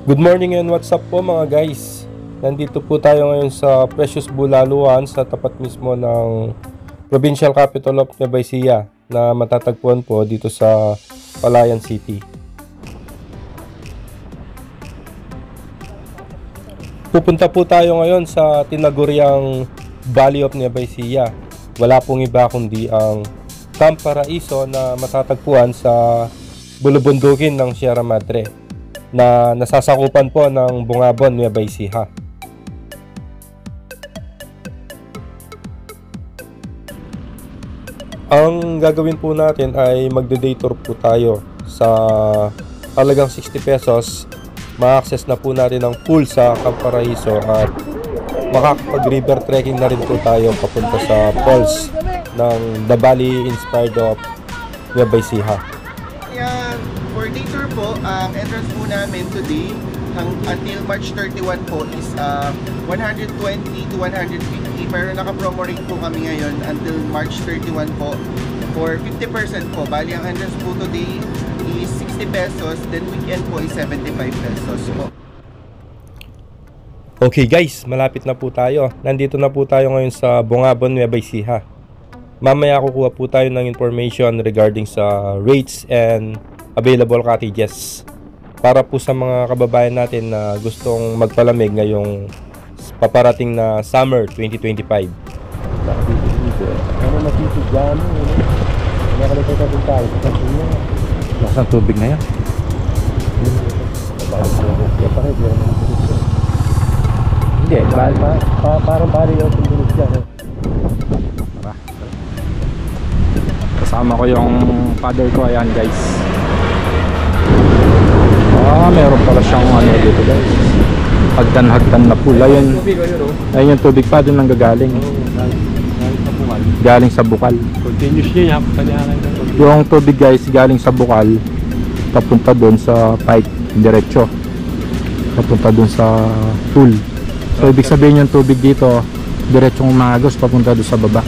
Good morning and what's up po mga guys. Nandito po tayo ngayon sa Precious Bulaluan sa tapat mismo ng Provincial Capital of Nueva Ecija na matatagpuan po dito sa Palayan City. Pupunta po tayo ngayon sa tinaguriang Valley of Nueva Ecija. Wala pong iba kundi ang Camp Paraiso na matatagpuan sa bulubundukin ng Sierra Madre na nasasakupan po ng Bungabon, Nueva Ecija. Ang gagawin po natin ay magde-day tour po tayo sa halagang 60 pesos. Ma-access na po natin ang pool sa Camp Paraiso at makakapag-river trekking na rin po tayo papunta sa falls ng The Valley Inspired of Nueva Ecija. For day tour po, ang entrance po namin today until March 31 po is 120 to 150, pero naka-promo rate po kami ngayon until March 31 po for 50% po. Bali ang entrance po today is 60 pesos, then weekend po is 75 pesos po. Okay guys, malapit na po tayo. Nandito na po tayo ngayon sa Bungabon, Nueva Ecija. Mamaya kukuha po tayo ng information regarding sa rates and available cottages para po sa mga kababayan natin na gustong magpalamig ngayong paparating na summer 2025. Nasaan tubig na yan? Hindi, parang bali yung tubig dyan. Kasama ko yung father ko, ayan guys. Meron pala siyang ano dito guys, hagdan na pula yun. Ayun yung tubig pa, doon nanggagaling. Galing sa bukal. Continuous niya Yung tubig guys, galing sa bukal papunta doon sa pipe, diretso papunta doon sa pool. So ibig sabihin yung tubig dito diretsong umagos papunta doon sa baba.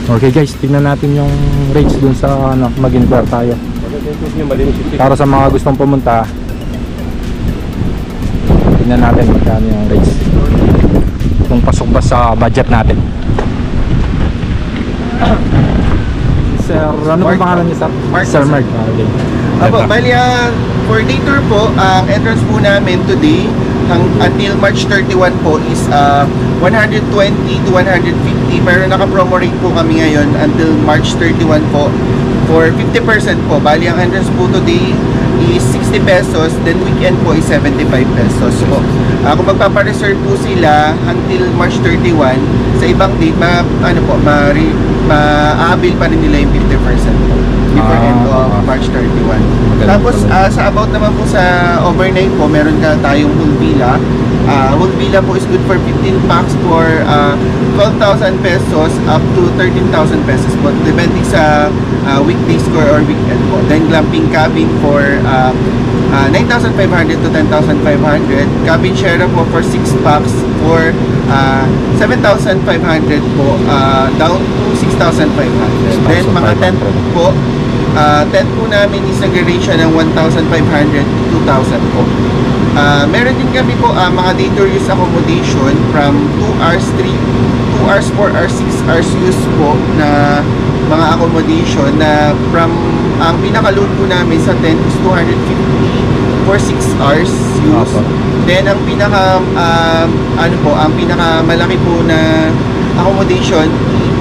Okay guys, tingnan natin yung rates doon sa ano, mag-inquire tayo. Para sa mga gustong pumunta, tingnan natin magkano yung rates, kung pasok ba sa budget natin. Sir, ano ba pangalan niyo sir? Mark. Sir Mark. Okay. Apo, bali for day tour po, ang entrance po namin today until March 31 po is 120 to 150, pero naka-promo rate po kami ngayon until March 31 po for 50% po. Bali ang entrance po today is 60 pesos, then weekend po is 75 pesos po. Kung magpapareserve po sila until March 31, sa ibang date ma-avail pa rin nila yung 50% po before end of March 31. Tapos sa about naman po sa overnight po, meron tayong whole villa. Whole villa po is good for 15 packs for 12,000 pesos up to 13,000 pesos po, depending sa weekdays or weekend po. Then glamping cabin for 9,500 to 10,500. Cabin share po for 6 packs for 7,500 po down to 6,500. Then mga tent po, tent po namin is nag-range ng 1,500 to 2,000 po. Meron din kami po mga day tour use accommodation from 2 hours, 2 hours, 4 hours, 6 hours use po na mga accommodation na from ang pinaka-load po namin sa tent is 250 for 6 hours use. Then ang pinaka ang pinaka-malaki po na accommodation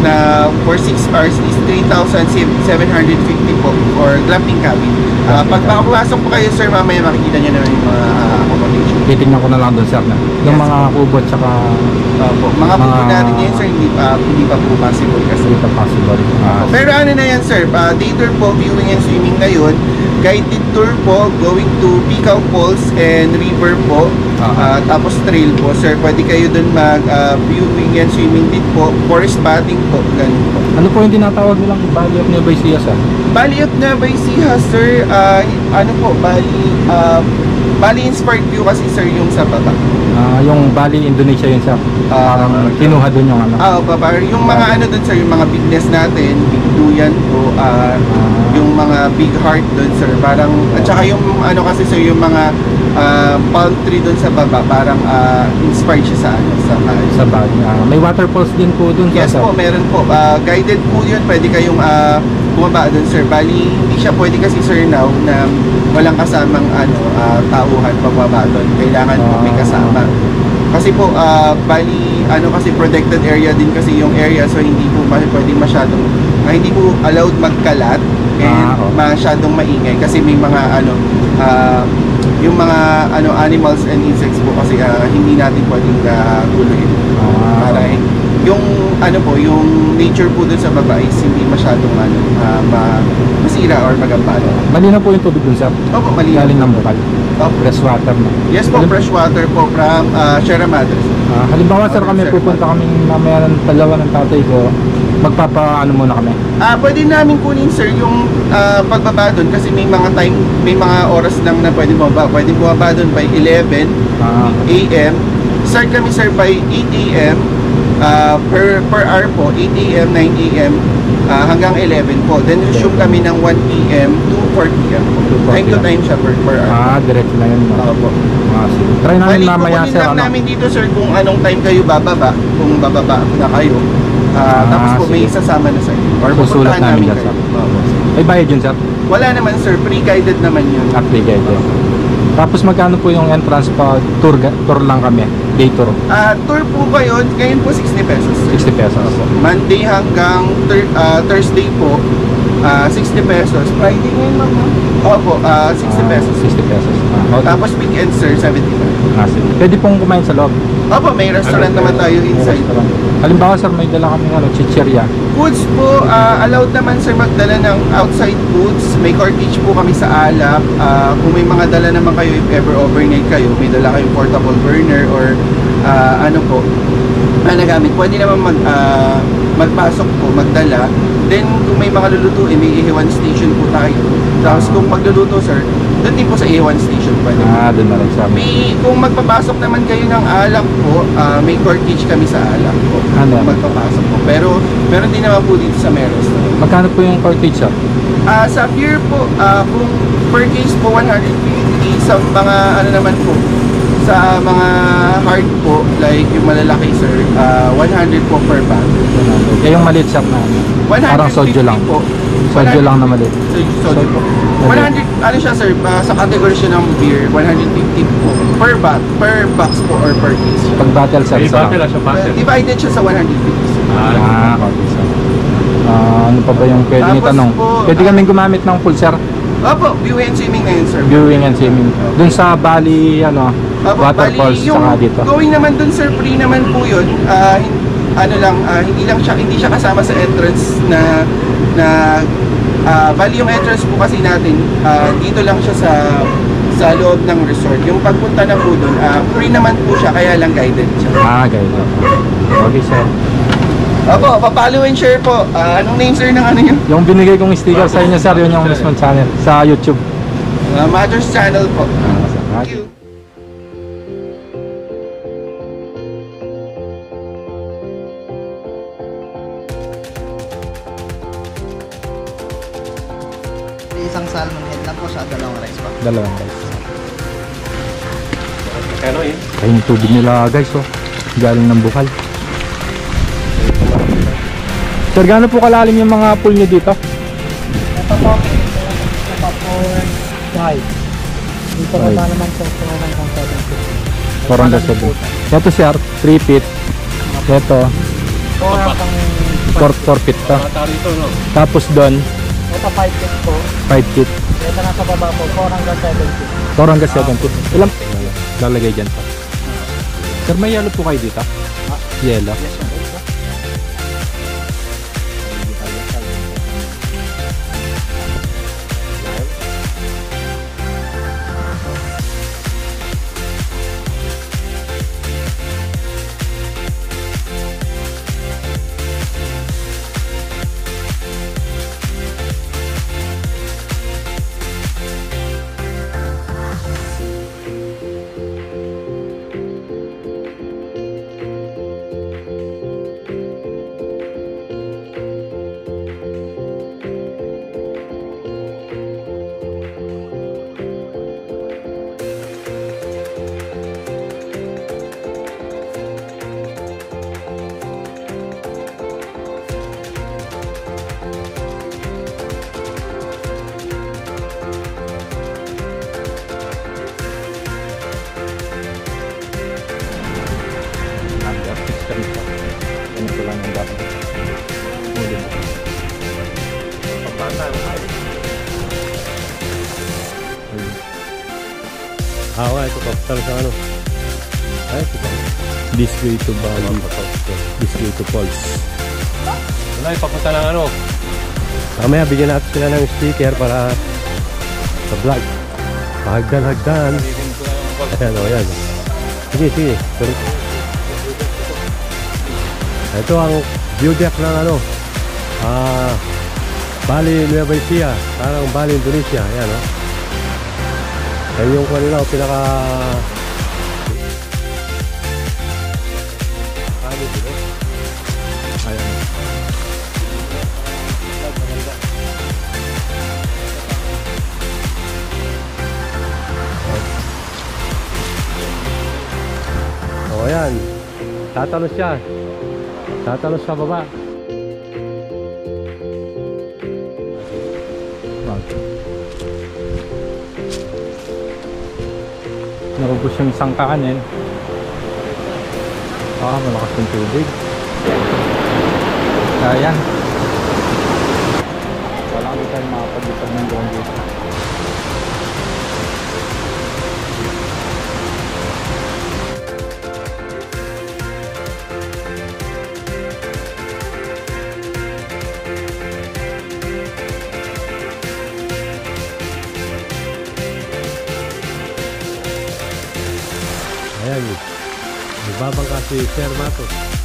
na for 6 hours is 3,750 po for glamping cabin. Pag makapasok po kayo sir, mamaya makikita nyo na yung mga accommodation. Titignan ko na lang doon sir na yung mga kubo at saka mga kubo natin ngayon sir, hindi pa po possible kasi. Hindi pa possible. Pero ano na yan sir, day tour po, viewing and swimming ngayon, guided tour po going to Picaw Falls and river po, tapos trail po sir. Pwede kayo dun mag viewing and swimming din po, forest bathing po, ganun po. Ano po yung tinatawag nilang Valley of Nueva Ecija sir? Valley of Nueva Ecija sir, Bali inspired view kasi sir yung sa baba. Yung Bali Indonesia yun sir. Parang kinuha dun yung ano. Yung mga ano dun sir, yung mga bigness natin, big duyan po, yung mga big heart doon sir, parang, at saka yung ano kasi sir, yung mga palm tree doon sa baba, parang inspired siya sa ano, Sa bag. May waterfalls din po dun. yes sir. po, meron po. Guided po yun. Pwede kayong bumaba doon, sir. Bali, hindi siya pwede kasi, sir, now na walang kasamang tauhan pababa doon. Kailangan po may kasama. Kasi po, bali, kasi protected area din kasi yung area. So, hindi po pwede masyadong, hindi po allowed magkalat and masyadong maingay. Kasi may mga, yung mga animals and insects po kasi hindi natin pwedeng guluhin. Para yung yung nature po dun sa baba is hindi masyadong masira or magampano. Malinaw po yung tubig dun, sir. Opo, malinaw. Galing ng bukal. Fresh water na. Yes po, fresh water po from Sierra Madre. Halimbawa, sir, kami pupunta kaming mamaya ng dalawa ng tatay ko. Magpapaano muna kami. Pwede namin kunin, sir, yung pagbaba doon kasi may mga time, may mga oras lang na pwede bumaba. Pwede bumaba doon by 11 a.m. Start kami, sir, by 8 a.m. Per hour po, 8 a.m., 9 a.m. Hanggang 11 po. Then resume kami ng 1 p.m. to 4 p.m. Time to time siya per hour. Diretso na yun. Opo. Sige. Try namin mamaya, kukunin sir. lang namin dito, sir, kung anong time kayo bababa. Kung bababa na kayo. Tapos po may sasama na sa inyo. Or Susulat pupuntahan namin namin dyan, kayo. sir. May bayad yun, sir? Wala naman, sir. Pre-guided naman yun. Pre-guided. Tapos magkano po yung entrance pa? Tour lang kami. Day tour. Tour po kayo. Ngayon po 60 pesos. 60 pesos. Monday hanggang Thursday po. 60 pesos. Friday ngayon, ma'am. Opo, 60 pesos. 60 pesos. Tapos weekend, sir, 75. Sige. Pwede pong kumain sa loob. Opo, may restaurant naman tayo inside. Halimbawa, sir, may dala kami chichirya. Foods po, allowed naman, sir, magdala ng outside foods. May cottage po kami sa Alap. Kung may mga dala naman kayo, if ever overnight kayo, may dala kayong portable burner or nagamit. Pwede naman magpasok po, magdala. Then, kung may mga lulutuin, may ihiwan station po tayo. Tapos, kung magluluto, sir, doon din po sa ihiwan station. Pwede doon na rin sa amin. kung magpapasok naman kayo ng Alak po, may cottage kami sa Alak po. Kung magpapasok po. Pero, meron din naman po dito sa Meros. Magkano po yung cottage, sir? Sa beer po, kung per case po, 150. Sa mga, naman po, sa mga hard po, like yung malalaki, sir, 100 po per bag. Yung maliit, sir, na parang soju lang. Po. Soju lang na maliit. Soju po. 100, siya, sir, sa category siya ng beer, 150 po per bag, per box po or per case. Pag battle, sir, divided siya sa 150. Okay, sir. Ano pa ba yung pwede itanong? Pwede kaming gumamit ng pool, sir? Opo, viewing and swimming na yun, sir. Viewing and swimming. Doon sa Bali, waterfalls, saka dito. Going naman dun, sir, free naman po yun. Hindi siya kasama sa entrance bali yung entrance po kasi natin, dito lang siya sa loob ng resort. Yung pagpunta na po dun, free naman po siya, kaya lang guided siya. Guided. Okay, sir. Opo, papalo and share po. Anong name, sir, ng nyo? Yung binigay kong sticker sa inyo, sir, yun yung mismong channel sa YouTube. Mother's Channel po. Thank you. Isang salmon head lang po siya, dalawang rice pa. Dalawang rice. Ayun yung tubig nila, guys, galing ng bukal. Sir, gaano po kalalim yung mga pool nyo dito? Ito po, for 5. Dito Five. ba naman po hanggang 7 feet. 407. Ito, sir, 3 feet. Ito, 4 feet to. Tapos doon, Ito 5 feet po. 5 feet. Ito nasa baba po, 4 hanggang 7 feet. 4 hanggang 7 feet. Ilang lalagay dyan pa? Sir, may yellow po kayo dito? Yellow? Nga, ito pa. Talo sa ano? Ay, ito pa. This way to Bali. This way to Falls. Wala, ipapunta ng ano. Mamaya, bigyan natin sila ng sticker para sa vlog. Hagdan. Ayan, o, ayan. Sige. Ito ang view deck ng ano. Bali, Nueva Ecija. Parang Bali, Indonesia. Ayan, o. Ayan yung kanila, pinaka... Ayan. O, ayan. Tatalos siya. Tatalos sa baba. Naubos yung isang kanin. Malakas yung tubig. Kaya. Wala kami tayo makapag-ipag ng drone dito. Ayan. Nagbabangka si Sir Matos.